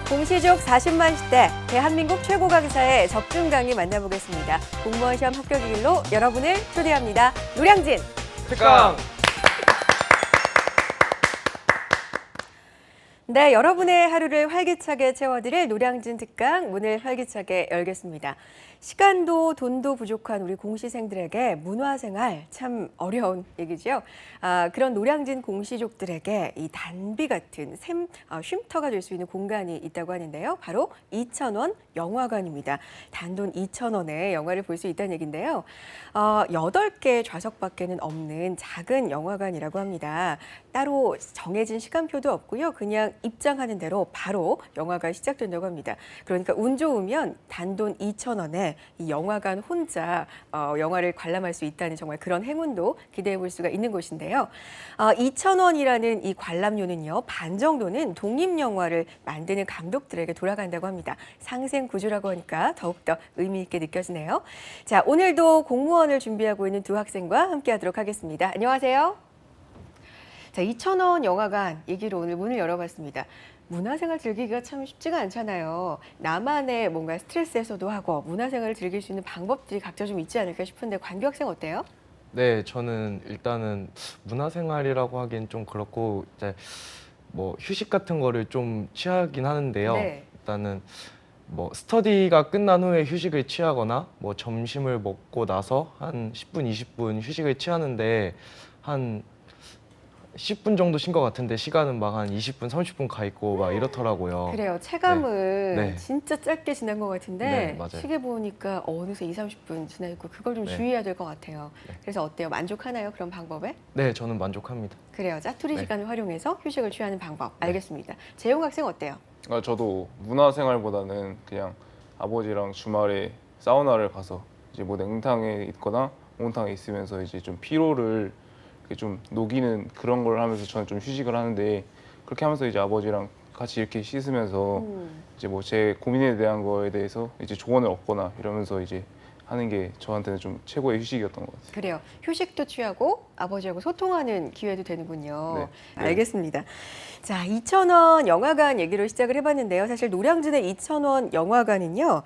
공시족 40만 시대 대한민국 최고 강사의 적중 강의 만나보겠습니다. 공무원 시험 합격의 길로 여러분을 초대합니다. 노량진 특강! 네, 여러분의 하루를 활기차게 채워드릴 노량진 특강 문을 활기차게 열겠습니다. 시간도 돈도 부족한 우리 공시생들에게 문화생활 참 어려운 얘기죠. 그런 노량진 공시족들에게 이 단비 같은 쉼터가 될 수 있는 공간이 있다고 하는데요. 바로 2,000원 영화관입니다. 단돈 2,000원에 영화를 볼 수 있다는 얘기인데요. 8개 좌석밖에는 없는 작은 영화관이라고 합니다. 따로 정해진 시간표도 없고요. 그냥 입장하는 대로 바로 영화가 시작된다고 합니다. 그러니까 운 좋으면 단돈 2,000원에 이 영화관 혼자 영화를 관람할 수 있다는 정말 그런 행운도 기대해 볼 수가 있는 곳인데요. 2,000원이라는 이 관람료는요. 반 정도는 독립영화를 만드는 감독들에게 돌아간다고 합니다. 상생 구조라고 하니까 더욱더 의미 있게 느껴지네요. 자, 오늘도 공무원을 준비하고 있는 두 학생과 함께하도록 하겠습니다. 안녕하세요. 자, 2,000원 영화관 얘기로 오늘 문을 열어봤습니다. 문화생활 즐기기가 참 쉽지가 않잖아요. 나만의 뭔가 스트레스 해소도 하고 문화생활을 즐길 수 있는 방법들이 각자 좀 있지 않을까 싶은데 관규 학생 어때요? 네, 저는 일단은 문화생활이라고 하기엔 좀 그렇고 이제 뭐 휴식 같은 거를 좀 취하긴 하는데요. 네. 일단은 뭐 스터디가 끝난 후에 휴식을 취하거나 뭐 점심을 먹고 나서 한 10분, 20분 휴식을 취하는데 한 10분 정도 쉰 것 같은데 시간은 막 한 20분, 30분 가 있고 막 이렇더라고요. 그래요. 체감은 네. 진짜 짧게 지난 것 같은데 네, 맞아요. 시계 보니까 어느새 20, 30분 지나 있고 그걸 좀 네. 주의해야 될 것 같아요. 네. 그래서 어때요? 만족하나요? 그런 방법에? 네, 저는 만족합니다. 그래요. 짜투리 네. 시간을 활용해서 휴식을 취하는 방법. 알겠습니다. 재용 학생 어때요? 저도 문화생활보다는 그냥 아버지랑 주말에 사우나를 가서 이제 뭐 냉탕에 있거나 온탕에 있으면서 이제 좀 피로를 이렇게 좀 녹이는 그런 걸 하면서 저는 좀 휴식을 하는데, 그렇게 하면서 이제 아버지랑 같이 이렇게 씻으면서 이제 뭐 제 고민에 대한 거에 대해서 이제 조언을 얻거나 이러면서 이제 하는 게 저한테는 좀 최고의 휴식이었던 것 같아요. 그래요. 휴식도 취하고 아버지하고 소통하는 기회도 되는군요. 네. 알겠습니다. 자, 2,000원 영화관 얘기로 시작을 해봤는데요. 사실 노량진의 2,000원 영화관은요.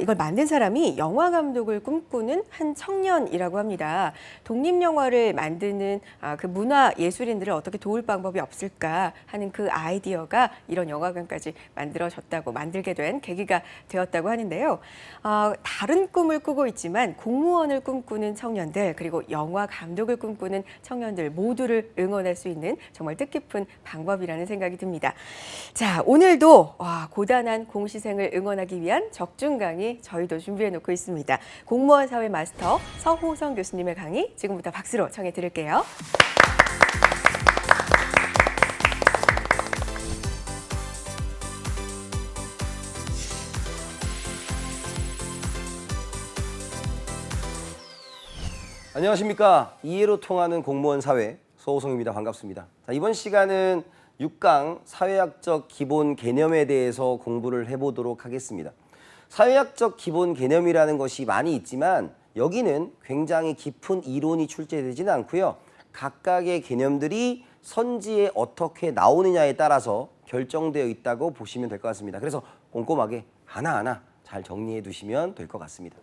이걸 만든 사람이 영화 감독을 꿈꾸는 한 청년이라고 합니다. 독립영화를 만드는 그 문화 예술인들을 어떻게 도울 방법이 없을까 하는 그 아이디어가 이런 영화관까지 만들게 된 계기가 되었다고 하는데요. 다른 꿈을 꾸고 있지만 공무원을 꿈꾸는 청년들 그리고 영화 감독을 꿈꾸는 청년들 모두를 응원할 수 있는 정말 뜻깊은 방법이라는 생각이 듭니다. 자, 오늘도 고단한 공시생을 응원하기 위한 적중 강의 저희도 준비해 놓고 있습니다. 공무원 사회 마스터 서호성 교수님의 강의 지금부터 박수로 청해 드릴게요. 안녕하십니까. 이해로 통하는 공무원 사회 서호성입니다. 반갑습니다. 자, 이번 시간은 6강 사회학적 기본 개념에 대해서 공부를 해보도록 하겠습니다. 사회학적 기본 개념이라는 것이 많이 있지만 여기는 굉장히 깊은 이론이 출제되지는 않고요. 각각의 개념들이 선지에 어떻게 나오느냐에 따라서 결정되어 있다고 보시면 될 것 같습니다. 그래서 꼼꼼하게 하나하나 잘 정리해 두시면 될 것 같습니다.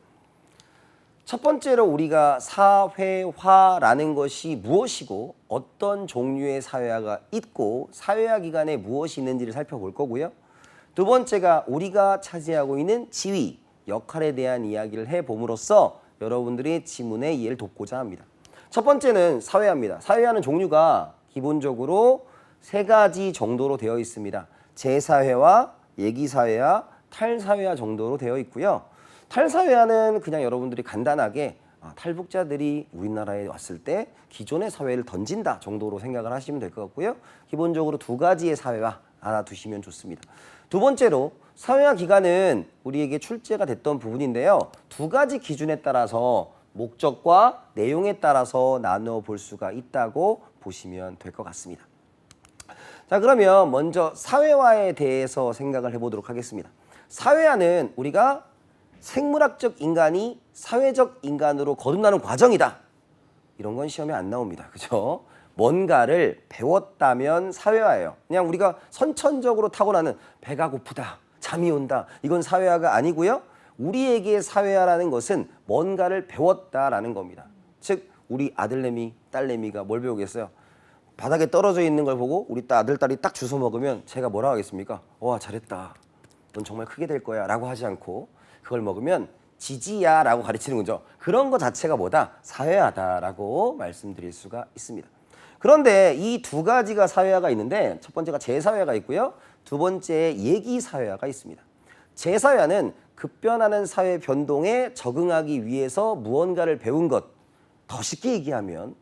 첫 번째로 우리가 사회화라는 것이 무엇이고 어떤 종류의 사회화가 있고 사회화 기관에 무엇이 있는지를 살펴볼 거고요. 두 번째가 우리가 차지하고 있는 지위, 역할에 대한 이야기를 해봄으로써 여러분들의 지문의 이해를 돕고자 합니다. 첫 번째는 사회화입니다. 사회화는 종류가 기본적으로 3가지 정도로 되어 있습니다. 재사회화, 예기사회화, 탈사회화 정도로 되어 있고요. 탈사회화는 그냥 여러분들이 간단하게 탈북자들이 우리나라에 왔을 때 기존의 사회를 던진다 정도로 생각을 하시면 될 것 같고요. 기본적으로 2가지의 사회화 알아두시면 좋습니다. 두 번째로 사회화 기간은 우리에게 출제가 됐던 부분인데요. 2가지 기준에 따라서 목적과 내용에 따라서 나누어 볼 수가 있다고 보시면 될 것 같습니다. 자, 그러면 먼저 사회화에 대해서 생각을 해보도록 하겠습니다. 사회화는 우리가 생물학적 인간이 사회적 인간으로 거듭나는 과정이다. 이런 건 시험에 안 나옵니다. 그죠? 뭔가를 배웠다면 사회화예요. 그냥 우리가 선천적으로 타고나는 배가 고프다, 잠이 온다, 이건 사회화가 아니고요. 우리에게 사회화라는 것은 뭔가를 배웠다라는 겁니다. 즉 우리 아들내미, 딸내미가 뭘 배우겠어요? 바닥에 떨어져 있는 걸 보고 우리 아들, 딸이 딱 주워 먹으면 제가 뭐라고 하겠습니까? 와, 잘했다, 넌 정말 크게 될 거야 라고 하지 않고 그걸 먹으면 지지야 라고 가르치는 거죠. 그런 거 자체가 뭐다? 사회화다라고 말씀드릴 수가 있습니다. 그런데 이 두 가지가 사회화가 있는데 첫 번째가 재사회화가 있고요. 두 번째 얘기사회화가 있습니다. 재사회화는 급변하는 사회 변동에 적응하기 위해서 무언가를 배운 것. 더 쉽게 얘기하면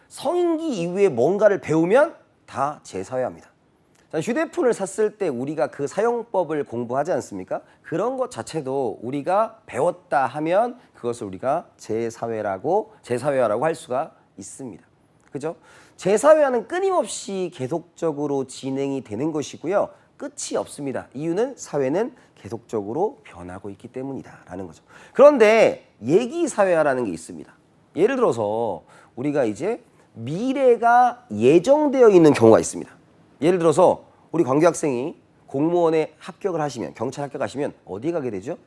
성인기 이후에 뭔가를 배우면 다 재사회화입니다. 휴대폰을 샀을 때 우리가 그 사용법을 공부하지 않습니까? 그런 것 자체도 우리가 배웠다 하면 그것을 우리가 재사회화라고 할 수가 있습니다. 그죠? 재사회화는 끊임없이 계속적으로 진행이 되는 것이고요. 끝이 없습니다. 이유는 사회는 계속적으로 변하고 있기 때문이다라는 거죠. 그런데 얘기사회화라는 게 있습니다. 예를 들어서 우리가 이제 미래가 예정되어 있는 경우가 있습니다. 예를 들어서 우리 관계학생이 공무원에 합격을 하시면, 경찰 합격하시면 어디에 가게 되죠?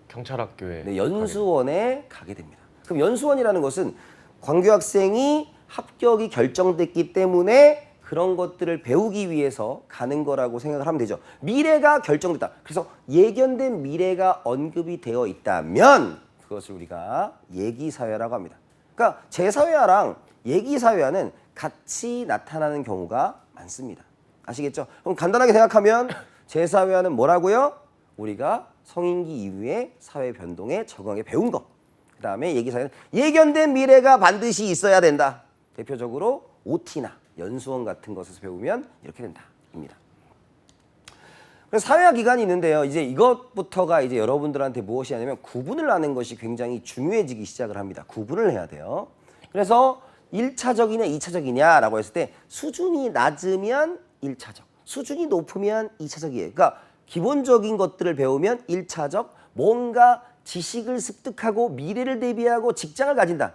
경찰학교에 네, 연수원에 가게 됩니다. 그럼 연수원이라는 것은 관계학생이 합격이 결정됐기 때문에 그런 것들을 배우기 위해서 가는 거라고 생각을 하면 되죠. 미래가 결정됐다. 그래서 예견된 미래가 언급이 되어 있다면 그것을 우리가 얘기사회라고 합니다. 그러니까 재사회화랑 얘기사회화는 같이 나타나는 경우가 많습니다. 아시겠죠? 그럼 간단하게 생각하면 재사회화는 뭐라고요? 우리가 성인기 이후에 사회 변동에 적응하게 배운 것. 그 다음에 얘기사회는 예견된 미래가 반드시 있어야 된다. 대표적으로 OT나 연수원 같은 것에서 배우면 이렇게 된다입니다. 그래서 사회화 기간이 있는데요. 이제 이것부터가 이제 여러분들한테 무엇이 하냐면 구분을 하는 것이 굉장히 중요해지기 시작을 합니다. 구분을 해야 돼요. 그래서 1차적이냐 2차적이냐라고 했을 때 수준이 낮으면 1차적, 수준이 높으면 2차적이에요. 그러니까 기본적인 것들을 배우면 1차적, 뭔가 지식을 습득하고 미래를 대비하고 직장을 가진다.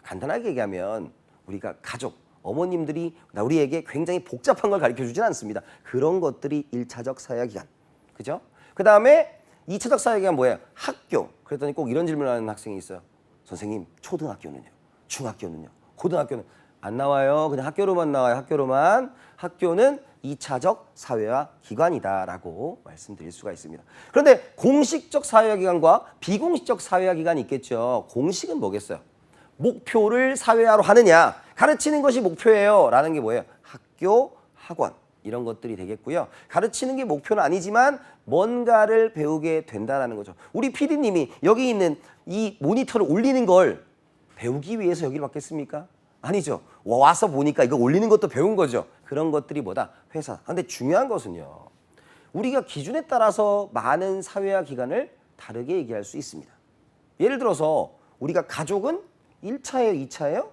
간단하게 얘기하면 우리가 가족, 어머님들이 우리에게 굉장히 복잡한 걸 가르쳐주진 않습니다. 그런 것들이 1차적 사회화 기간. 그죠? 그 다음에 2차적 사회화 기간 뭐예요? 학교. 그랬더니 꼭 이런 질문을 하는 학생이 있어요. 선생님, 초등학교는요? 중학교는요? 고등학교는? 안 나와요. 그냥 학교로만 나와요. 학교로만. 학교는 2차적 사회화 기관이다라고 말씀드릴 수가 있습니다. 그런데 공식적 사회화 기관과 비공식적 사회화 기관이 있겠죠. 공식은 뭐겠어요? 목표를 사회화로 하느냐, 가르치는 것이 목표예요 라는 게 뭐예요? 학교, 학원 이런 것들이 되겠고요. 가르치는 게 목표는 아니지만 뭔가를 배우게 된다는 거죠. 우리 PD님이 여기 있는 이 모니터를 올리는 걸 배우기 위해서 여기를 왔겠습니까? 아니죠. 와서 보니까 이거 올리는 것도 배운 거죠. 그런 것들이 뭐다? 회사. 그런데 중요한 것은요. 우리가 기준에 따라서 많은 사회화 기간을 다르게 얘기할 수 있습니다. 예를 들어서 우리가 가족은 1차예요, 2차예요?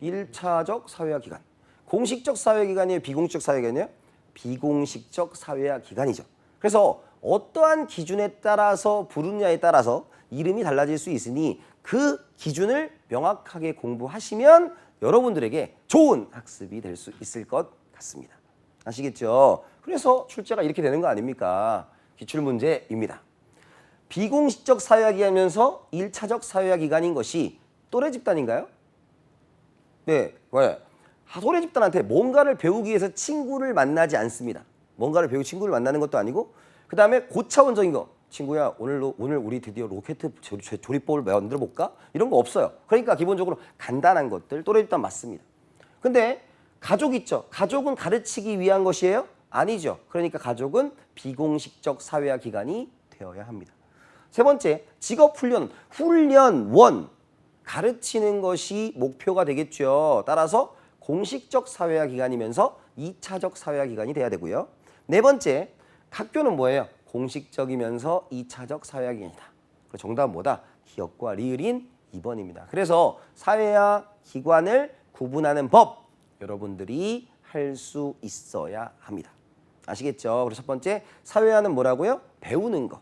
1차적 사회화 기간. 공식적 사회화 기간이에요, 비공식적 사회화 기간이에요? 비공식적 사회화 기간이죠. 그래서 어떠한 기준에 따라서 부르느냐에 따라서 이름이 달라질 수 있으니 그 기준을 명확하게 공부하시면 여러분들에게 좋은 학습이 될 수 있을 것 같습니다. 아시겠죠? 그래서 출제가 이렇게 되는 거 아닙니까? 기출문제입니다. 비공식적 사회화 기간이면서 1차적 사회화 기간인 것이 또래 집단인가요? 네, 왜? 또래 집단한테 뭔가를 배우기 위해서 친구를 만나지 않습니다. 뭔가를 배우고 친구를 만나는 것도 아니고 그 다음에 고차원적인 거. 친구야, 오늘 우리 드디어 로켓 조립법을 만들어 볼까? 이런 거 없어요. 그러니까 기본적으로 간단한 것들, 또래 집단 맞습니다. 근데 가족 있죠? 가족은 가르치기 위한 것이에요? 아니죠. 그러니까 가족은 비공식적 사회화 기간이 되어야 합니다. 세 번째, 직업훈련, 훈련원. 가르치는 것이 목표가 되겠죠. 따라서 공식적 사회화 기간이면서 2차적 사회화 기간이 돼야 되고요. 네 번째, 학교는 뭐예요? 공식적이면서 2차적 사회화 기간이다. 정답은 뭐다? 기억과 리을인 2번입니다. 그래서 사회화 기관을 구분하는 법 여러분들이 할 수 있어야 합니다. 아시겠죠? 그래서 첫 번째, 사회화는 뭐라고요? 배우는 거.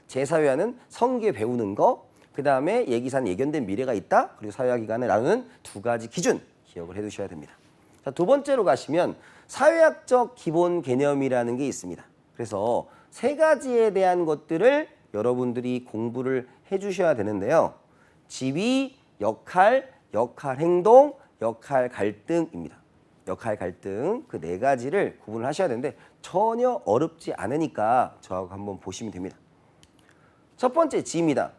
재사회화는 성기에 배우는 거. 그 다음에 예기사는 예견된 미래가 있다. 그리고 사회화 기간을 나누는 두 가지 기준 기억을 해두셔야 됩니다. 자, 두 번째로 가시면 사회학적 기본 개념이라는 게 있습니다. 그래서 세 가지에 대한 것들을 여러분들이 공부를 해주셔야 되는데요. 지위, 역할, 역할 행동, 역할 갈등입니다. 역할 갈등 그 네 가지를 구분을 하셔야 되는데 전혀 어렵지 않으니까 저하고 한번 보시면 됩니다. 첫 번째 지입니다.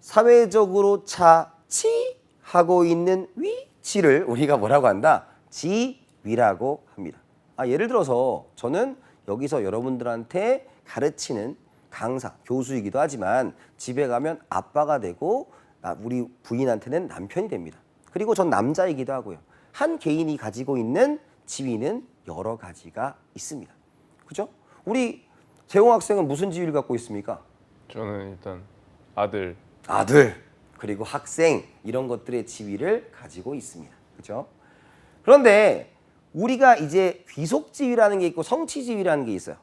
사회적으로 차지하고 있는 위치를 우리가 뭐라고 한다? 지위라고 합니다. 예를 들어서 저는 여기서 여러분들한테 가르치는 강사, 교수이기도 하지만 집에 가면 아빠가 되고 우리 부인한테는 남편이 됩니다. 그리고 전 남자이기도 하고요. 한 개인이 가지고 있는 지위는 여러 가지가 있습니다. 그죠? 우리 재홍 학생은 무슨 지위를 갖고 있습니까? 저는 일단 아들. 그리고 학생 이런 것들의 지위를 가지고 있습니다. 그죠? 그런데 우리가 이제 귀속 지위라는 게 있고 성취 지위라는 게 있어요.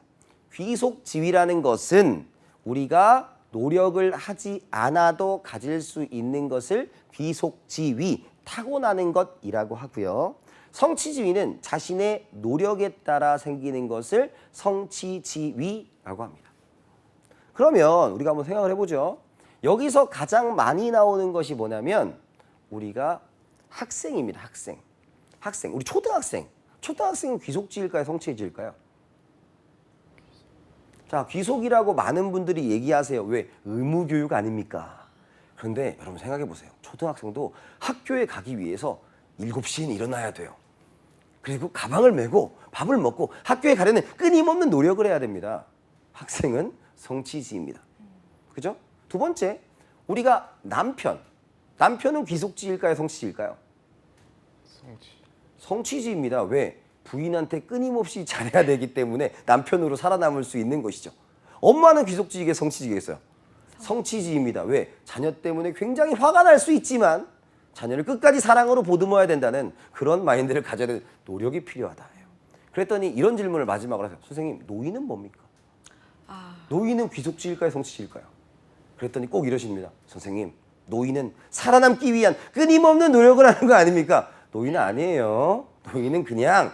귀속 지위라는 것은 우리가 노력을 하지 않아도 가질 수 있는 것을 귀속 지위, 타고나는 것이라고 하고요. 성취 지위는 자신의 노력에 따라 생기는 것을 성취 지위라고 합니다. 그러면 우리가 한번 생각을 해보죠. 여기서 가장 많이 나오는 것이 뭐냐면 우리가 학생입니다. 학생. 우리 초등학생. 초등학생은 귀속지일까요? 성취지일까요? 자, 귀속이라고 많은 분들이 얘기하세요. 왜? 의무교육 아닙니까? 그런데 여러분 생각해 보세요. 초등학생도 학교에 가기 위해서 7시에는 일어나야 돼요. 그리고 가방을 메고 밥을 먹고 학교에 가려는 끊임없는 노력을 해야 됩니다. 학생은 성취지입니다. 그죠? 두 번째, 우리가 남편은 귀속지일까요? 성취지일까요? 성취지입니다. 왜? 부인한테 끊임없이 잘해야 되기 때문에 남편으로 살아남을 수 있는 것이죠. 엄마는 귀속지이게 성취지겠어요? 성취지입니다. 왜? 자녀 때문에 굉장히 화가 날 수 있지만 자녀를 끝까지 사랑으로 보듬어야 된다는 그런 마인드를 가져야 되는 노력이 필요하다. 그랬더니 이런 질문을 마지막으로 하세요. 선생님, 노인은 뭡니까? 노인은 귀속지일까요? 성취지일까요? 그랬더니 꼭 이러십니다. 선생님, 노인은 살아남기 위한 끊임없는 노력을 하는 거 아닙니까? 노인은 아니에요. 노인은 그냥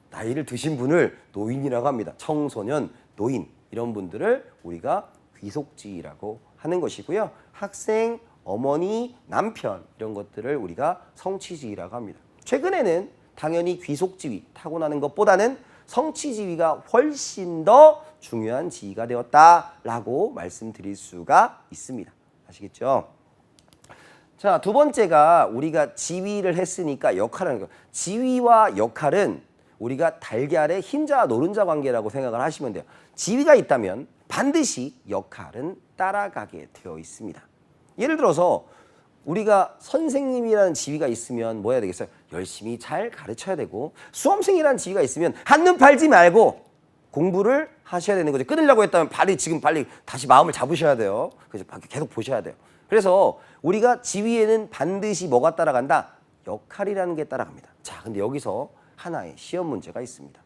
나이를 드신 분을 노인이라고 합니다. 청소년, 노인 이런 분들을 우리가 귀속지위라고 하는 것이고요. 학생, 어머니, 남편 이런 것들을 우리가 성취지위라고 합니다. 최근에는 당연히 귀속지위, 타고나는 것보다는 성취지위가 훨씬 더 중요한 지위가 되었다라고 말씀드릴 수가 있습니다. 아시겠죠? 자, 두 번째가 우리가 지위를 했으니까 역할하는 거. 지위와 역할은 우리가 달걀의 흰자와 노른자 관계라고 생각을 하시면 돼요. 지위가 있다면 반드시 역할은 따라가게 되어 있습니다. 예를 들어서 우리가 선생님이라는 지위가 있으면 뭐 해야 되겠어요? 열심히 잘 가르쳐야 되고, 수험생이라는 지위가 있으면 한눈 팔지 말고 공부를 하셔야 되는 거죠. 끊으려고 했다면 빨리 다시 마음을 잡으셔야 돼요. 그래서 계속 보셔야 돼요. 그래서 우리가 지위에는 반드시 뭐가 따라간다? 역할이라는 게 따라갑니다. 자, 근데 여기서 하나의 시험 문제가 있습니다.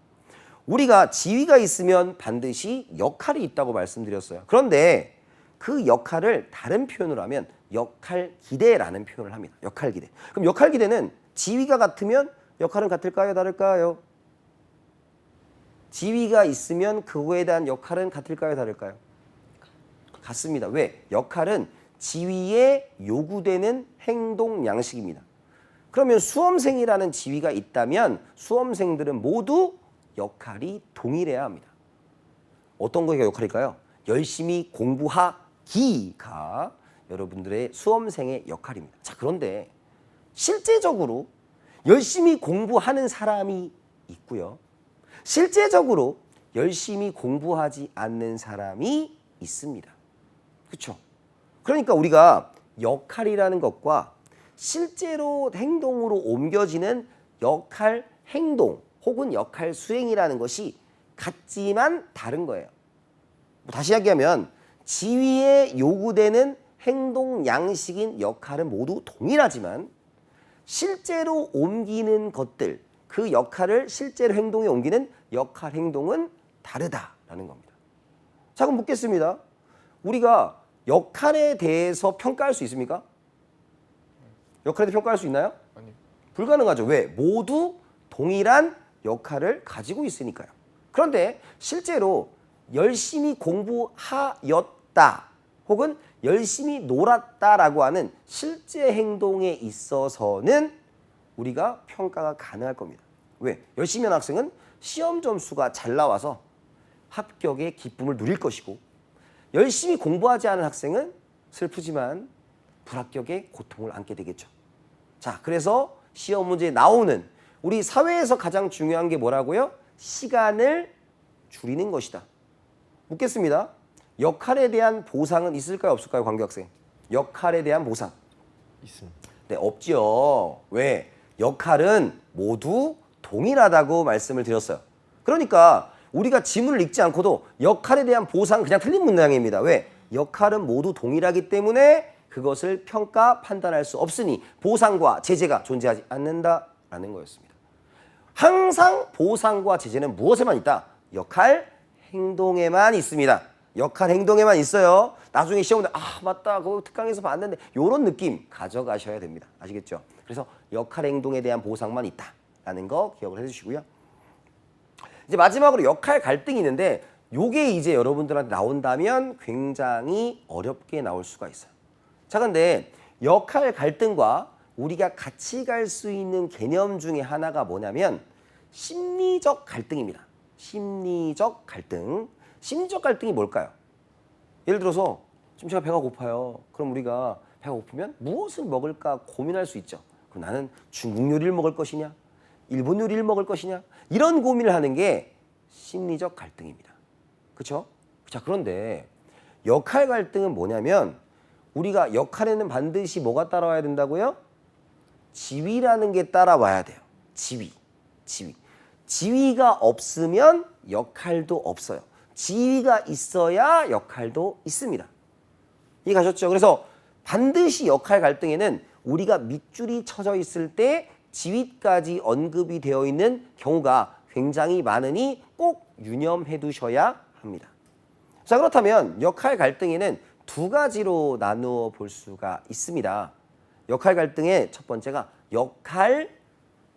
우리가 지위가 있으면 반드시 역할이 있다고 말씀드렸어요. 그런데 그 역할을 다른 표현으로 하면 역할 기대라는 표현을 합니다. 역할 기대. 그럼 역할 기대는 지위가 같으면 역할은 같을까요? 다를까요? 지위가 있으면 그거에 대한 역할은 같을까요? 다를까요? 같습니다. 왜? 역할은 지위에 요구되는 행동 양식입니다. 그러면 수험생이라는 지위가 있다면 수험생들은 모두 역할이 동일해야 합니다. 어떤 거가 역할일까요? 열심히 공부하기가 여러분들의 수험생의 역할입니다. 자, 그런데 실제적으로 열심히 공부하는 사람이 있고요. 실제적으로 열심히 공부하지 않는 사람이 있습니다. 그렇죠? 그러니까 우리가 역할이라는 것과 실제로 행동으로 옮겨지는 역할 행동 혹은 역할 수행이라는 것이 같지만 다른 거예요. 다시 이야기하면 지위에 요구되는 행동 양식인 역할은 모두 동일하지만 실제로 옮기는 것들, 그 역할을 실제로 행동에 옮기는 역할 행동은 다르다라는 겁니다. 자, 그럼 묻겠습니다. 우리가 역할에 대해서 평가할 수 있습니까? 역할에 대해 평가할 수 있나요? 아니요. 불가능하죠. 왜? 모두 동일한 역할을 가지고 있으니까요. 그런데 실제로 열심히 공부하였다 혹은 열심히 놀았다라고 하는 실제 행동에 있어서는 우리가 평가가 가능할 겁니다. 왜? 열심히 한 학생은 시험 점수가 잘 나와서 합격의 기쁨을 누릴 것이고 열심히 공부하지 않은 학생은 슬프지만 불합격의 고통을 안게 되겠죠. 자, 그래서 시험 문제에 나오는 우리 사회에서 가장 중요한 게 뭐라고요? 시간을 줄이는 것이다. 묻겠습니다. 역할에 대한 보상은 있을까요? 없을까요? 관계학생. 역할에 대한 보상. 있습니다. 네, 없죠. 왜? 역할은 모두 동일하다고 말씀을 드렸어요. 그러니까 우리가 지문을 읽지 않고도 역할에 대한 보상은 그냥 틀린 문장입니다. 왜? 역할은 모두 동일하기 때문에 그것을 평가, 판단할 수 없으니 보상과 제재가 존재하지 않는다라는 거였습니다. 항상 보상과 제재는 무엇에만 있다? 역할, 행동에만 있습니다. 역할, 행동에만 있어요. 나중에 시험에 맞다, 그거 특강에서 봤는데 이런 느낌 가져가셔야 됩니다. 아시겠죠? 그래서 역할, 행동에 대한 보상만 있다라는 거 기억을 해주시고요. 이제 마지막으로 역할 갈등이 있는데 요게 이제 여러분들한테 나온다면 굉장히 어렵게 나올 수가 있어요. 자, 근데 역할 갈등과 우리가 같이 갈 수 있는 개념 중에 하나가 뭐냐면 심리적 갈등입니다. 심리적 갈등. 심리적 갈등이 뭘까요? 예를 들어서 지금 제가 배가 고파요. 그럼 우리가 배가 고프면 무엇을 먹을까 고민할 수 있죠. 그럼 나는 중국 요리를 먹을 것이냐? 일본 요리를 먹을 것이냐? 이런 고민을 하는 게 심리적 갈등입니다. 그렇죠? 자, 그런데 역할 갈등은 뭐냐면 우리가 역할에는 반드시 뭐가 따라와야 된다고요? 지위라는 게 따라와야 돼요. 지위. 지위가 없으면 역할도 없어요. 지위가 있어야 역할도 있습니다. 이해가셨죠? 그래서 반드시 역할 갈등에는 우리가 밑줄이 쳐져 있을 때 지위까지 언급이 되어 있는 경우가 굉장히 많으니 꼭 유념해 두셔야 합니다. 자, 그렇다면 역할 갈등에는 두 가지로 나누어 볼 수가 있습니다. 역할 갈등의 첫 번째가 역할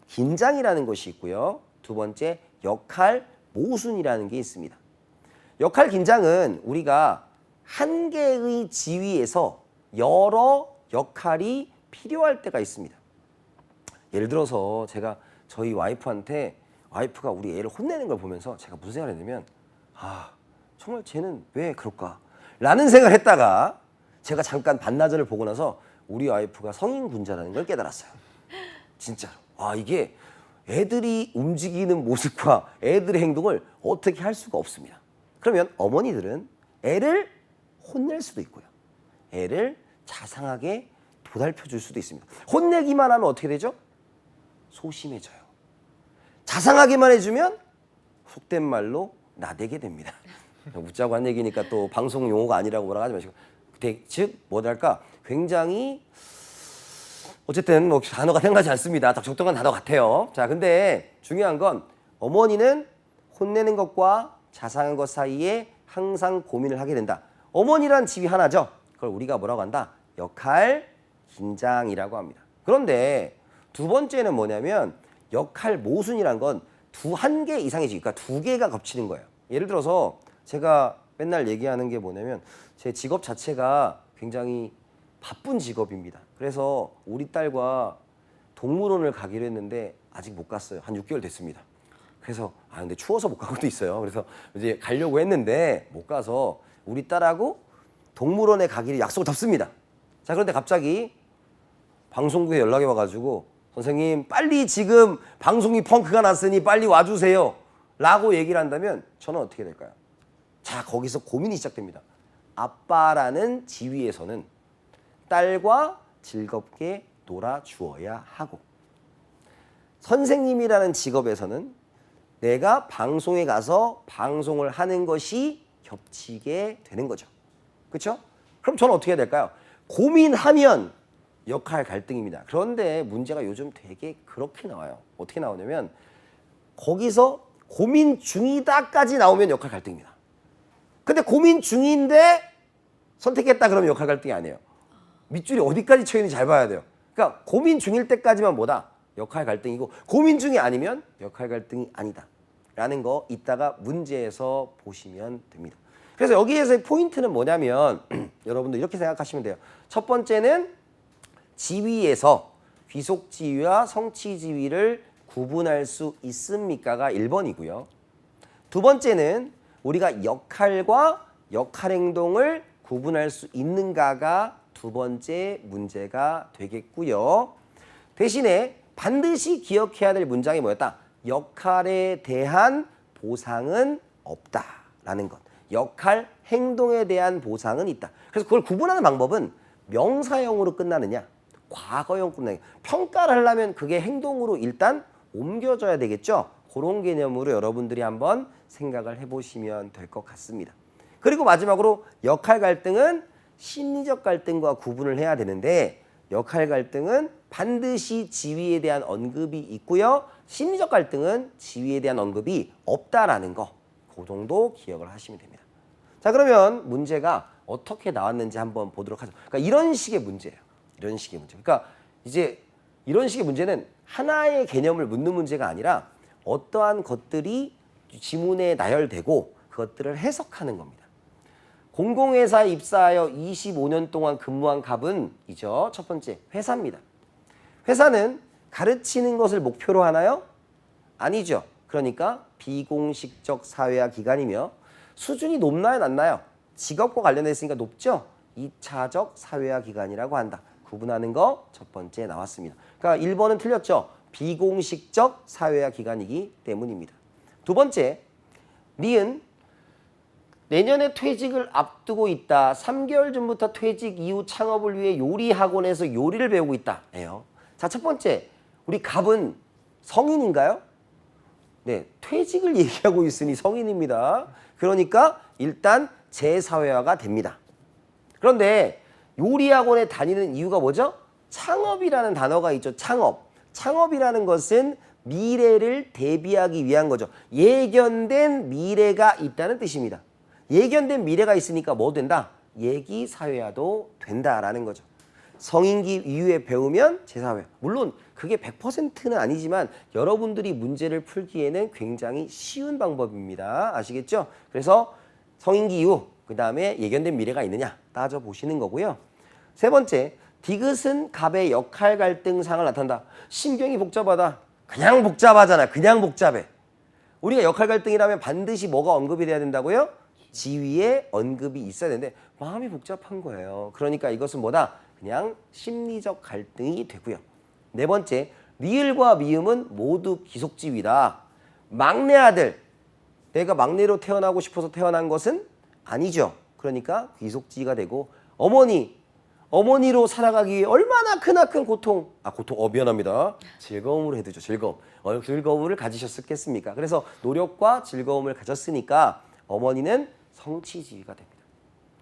긴장이라는 것이 있고요. 두 번째 역할 모순이라는 게 있습니다. 역할 긴장은 우리가 한 개의 지위에서 여러 역할이 필요할 때가 있습니다. 예를 들어서 제가 저희 와이프한테 와이프가 우리 애를 혼내는 걸 보면서 제가 무슨 생각을 했냐면 정말 쟤는 왜 그럴까? 라는 생각을 했다가 제가 잠깐 반나절을 보고 나서 우리 와이프가 성인군자라는 걸 깨달았어요. 진짜로. 이게 애들이 움직이는 모습과 애들의 행동을 어떻게 할 수가 없습니다. 그러면 어머니들은 애를 혼낼 수도 있고요. 애를 자상하게 보살펴 줄 수도 있습니다. 혼내기만 하면 어떻게 되죠? 소심해져요. 자상하게만 해주면 속된 말로 나대게 됩니다. 웃자고 한 얘기니까 또 방송 용어가 아니라고 뭐라 하지 마시고, 즉 뭐랄까 굉장히 어쨌든 뭐 단어가 생각나지 않습니다. 딱 적당한 단어 같아요. 자, 근데 중요한 건 어머니는 혼내는 것과 자상한 것 사이에 항상 고민을 하게 된다. 어머니란 지위 하나죠. 그걸 우리가 뭐라고 한다? 역할 긴장이라고 합니다. 그런데 두 번째는 뭐냐면 역할 모순이란 건 한 개 이상의 지위, 그러니까 두 개가 겹치는 거예요. 예를 들어서 제가 맨날 얘기하는 게 뭐냐면 제 직업 자체가 굉장히 바쁜 직업입니다. 그래서 우리 딸과 동물원을 가기로 했는데 아직 못 갔어요. 한 6개월 됐습니다. 그래서 근데 추워서 못 가고도 있어요. 그래서 이제 가려고 했는데 못 가서 우리 딸하고 동물원에 가기로 약속을 잡습니다. 자, 그런데 갑자기 방송국에 연락이 와가지고 선생님 빨리 지금 방송이 펑크가 났으니 빨리 와주세요 라고 얘기를 한다면 저는 어떻게 될까요? 자, 거기서 고민이 시작됩니다. 아빠라는 지위에서는 딸과 즐겁게 놀아주어야 하고 선생님이라는 직업에서는 내가 방송에 가서 방송을 하는 것이 겹치게 되는 거죠. 그렇죠? 그럼 저는 어떻게 해야 될까요? 고민하면 역할 갈등입니다. 그런데 문제가 요즘 되게 그렇게 나와요. 어떻게 나오냐면 거기서 고민 중이다까지 나오면 역할 갈등입니다. 근데 고민 중인데 선택했다 그러면 역할 갈등이 아니에요. 밑줄이 어디까지 쳐 있는지 잘 봐야 돼요. 그러니까 고민 중일 때까지만 뭐다? 역할 갈등이고 고민 중이 아니면 역할 갈등이 아니다 라는 거 이따가 문제에서 보시면 됩니다. 그래서 여기에서의 포인트는 뭐냐면 여러분들 이렇게 생각하시면 돼요. 첫 번째는 지위에서 귀속 지위와 성취 지위를 구분할 수 있습니까가 1번이고요. 두 번째는 우리가 역할과 역할 행동을 구분할 수 있는가가 두 번째 문제가 되겠고요. 대신에 반드시 기억해야 될 문장이 뭐였다? 역할에 대한 보상은 없다라는 것. 역할, 행동에 대한 보상은 있다. 그래서 그걸 구분하는 방법은 명사형으로 끝나느냐, 과거형 끝나느냐. 평가를 하려면 그게 행동으로 일단 옮겨져야 되겠죠. 그런 개념으로 여러분들이 한번 생각을 해보시면 될 것 같습니다. 그리고 마지막으로 역할 갈등은 심리적 갈등과 구분을 해야 되는데 역할 갈등은 반드시 지위에 대한 언급이 있고요. 심리적 갈등은 지위에 대한 언급이 없다라는 거. 그 정도 기억을 하시면 됩니다. 자, 그러면 문제가 어떻게 나왔는지 한번 보도록 하죠. 그러니까 이런 식의 문제예요. 이런 식의 문제. 그러니까 이제 이런 식의 문제는 하나의 개념을 묻는 문제가 아니라 어떠한 것들이 지문에 나열되고 그것들을 해석하는 겁니다. 공공회사에 입사하여 25년 동안 근무한 갑은이죠. 첫 번째, 회사입니다. 회사는 가르치는 것을 목표로 하나요? 아니죠. 그러니까 비공식적 사회화 기관이며 수준이 높나요, 낮나요? 직업과 관련돼 있으니까 높죠. 2차적 사회화 기관이라고 한다. 구분하는 거 첫 번째 나왔습니다. 그러니까 1번은 틀렸죠. 비공식적 사회화 기관이기 때문입니다. 두 번째, 니은 내년에 퇴직을 앞두고 있다. 3개월 전부터 퇴직 이후 창업을 위해 요리 학원에서 요리를 배우고 있다. 예요. 자, 첫 번째, 우리 갑은 성인인가요? 네, 퇴직을 얘기하고 있으니 성인입니다. 그러니까 일단 재사회화가 됩니다. 그런데 요리학원에 다니는 이유가 뭐죠? 창업이라는 단어가 있죠. 창업. 창업이라는 것은 미래를 대비하기 위한 거죠. 예견된 미래가 있다는 뜻입니다. 예견된 미래가 있으니까 뭐 된다? 예기사회화도 된다라는 거죠. 성인기 이후에 배우면 재사회화. 물론 그게 100%는 아니지만 여러분들이 문제를 풀기에는 굉장히 쉬운 방법입니다. 아시겠죠? 그래서 성인기 이후 그 다음에 예견된 미래가 있느냐 따져보시는 거고요. 세 번째, 디귿은 갑의 역할 갈등상을 나타낸다. 신경이 복잡하다. 그냥 복잡하잖아. 그냥 복잡해. 우리가 역할 갈등이라면 반드시 뭐가 언급이 돼야 된다고요? 지위에 언급이 있어야 되는데 마음이 복잡한 거예요. 그러니까 이것은 뭐다? 그냥 심리적 갈등이 되고요. 네 번째, 리을과 미음은 모두 귀속지위다. 막내 아들, 내가 막내로 태어나고 싶어서 태어난 것은 아니죠. 그러니까 귀속지위가 되고 어머니로 살아가기 위해 얼마나 크나큰 고통, 미안합니다. 즐거움으로 해두죠. 즐거움을 가지셨겠습니까? 그래서 노력과 즐거움을 가졌으니까 어머니는 성취지위가 됩니다.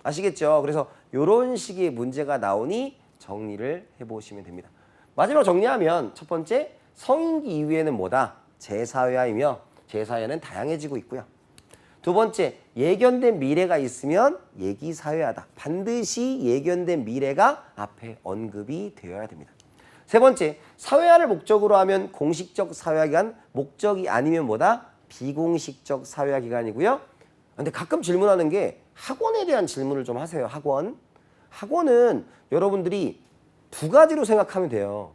아시겠죠? 그래서 이런 식의 문제가 나오니 정리를 해보시면 됩니다. 마지막 정리하면 첫 번째, 성인기 이후에는 뭐다? 재사회화이며 재사회는 다양해지고 있고요. 두 번째, 예견된 미래가 있으면 예기사회화다. 반드시 예견된 미래가 앞에 언급이 되어야 됩니다. 세 번째, 사회화를 목적으로 하면 공식적 사회화기관, 목적이 아니면 뭐다? 비공식적 사회화기관이고요. 근데 가끔 질문하는 게 학원에 대한 질문을 좀 하세요. 학원은 여러분들이 두 가지로 생각하면 돼요.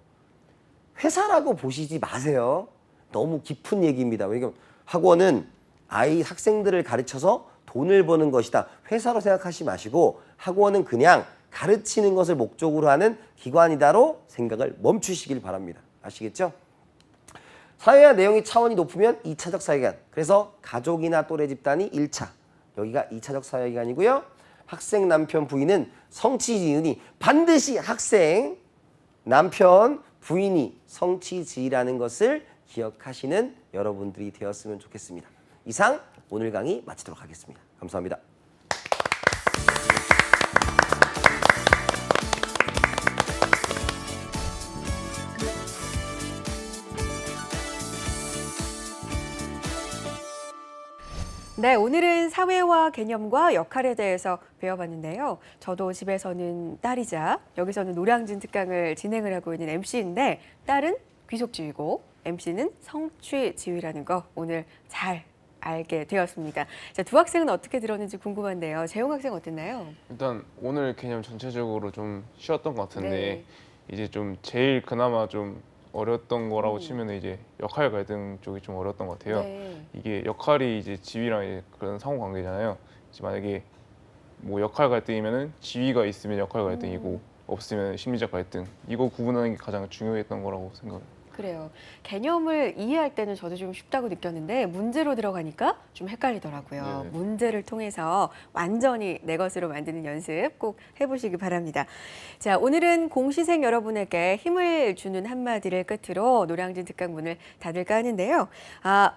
회사라고 보시지 마세요. 너무 깊은 얘기입니다. 왜냐면 학원은 학생들을 가르쳐서 돈을 버는 것이다. 회사로 생각하지 마시고 학원은 그냥 가르치는 것을 목적으로 하는 기관이다로 생각을 멈추시길 바랍니다. 아시겠죠? 사회화 내용이 차원이 높으면 2차적 사회기관. 그래서 가족이나 또래 집단이 1차. 여기가 2차적 사회기관이고요. 학생, 남편, 부인은 성취지윤이 반드시 학생, 남편, 부인이 성취지라는 것을 기억하시는 여러분들이 되었으면 좋겠습니다. 이상 오늘 강의 마치도록 하겠습니다. 감사합니다. 네, 오늘은 사회화 개념과 역할에 대해서 배워봤는데요. 저도 집에서는 딸이자 여기서는 노량진 특강을 진행을 하고 있는 MC인데 딸은 귀속지휘고 MC는 성취지휘라는 거 오늘 잘 알게 되었습니다. 자, 두 학생은 어떻게 들었는지 궁금한데요. 재용 학생 어땠나요? 일단 오늘 개념 전체적으로 좀 쉬웠던 것 같은데 네. 이제 좀 제일 그나마 좀 어려웠던 거라고 치면 이제 역할 갈등 쪽이 좀 어려웠던 것 같아요. 네. 이게 역할이 이제 지휘랑 이제 그런 상호 관계잖아요. 이제 만약에 뭐 역할 갈등이면은 지휘가 있으면 역할 갈등이고 없으면 심리적 갈등. 이거 구분하는 게 가장 중요했던 거라고 생각해요. 그래요. 개념을 이해할 때는 저도 좀 쉽다고 느꼈는데 문제로 들어가니까 좀 헷갈리더라고요. 네. 문제를 통해서 완전히 내 것으로 만드는 연습 꼭 해보시기 바랍니다. 자, 오늘은 공시생 여러분에게 힘을 주는 한마디를 끝으로 노량진 특강 문을 닫을까 하는데요.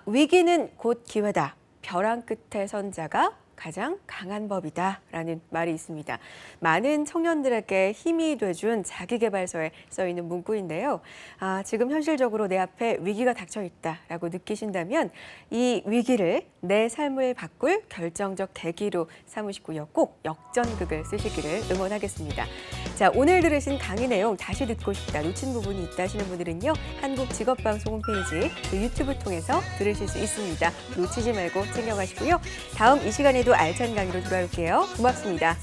위기는 곧 기회다. 벼랑 끝에 선 자가 가장 강한 법이다라는 말이 있습니다. 많은 청년들에게 힘이 돼준 자기계발서에 써 있는 문구인데요. 지금 현실적으로 내 앞에 위기가 닥쳐 있다라고 느끼신다면 이 위기를 내 삶을 바꿀 결정적 계기로 삼으시고요. 꼭 역전극을 쓰시기를 응원하겠습니다. 자, 오늘 들으신 강의 내용 다시 듣고 싶다, 놓친 부분이 있다 하시는 분들은요. 한국직업방송 홈페이지 유튜브 통해서 들으실 수 있습니다. 놓치지 말고 챙겨가시고요. 다음 이 시간에도 알찬 강의로 돌아올게요. 고맙습니다.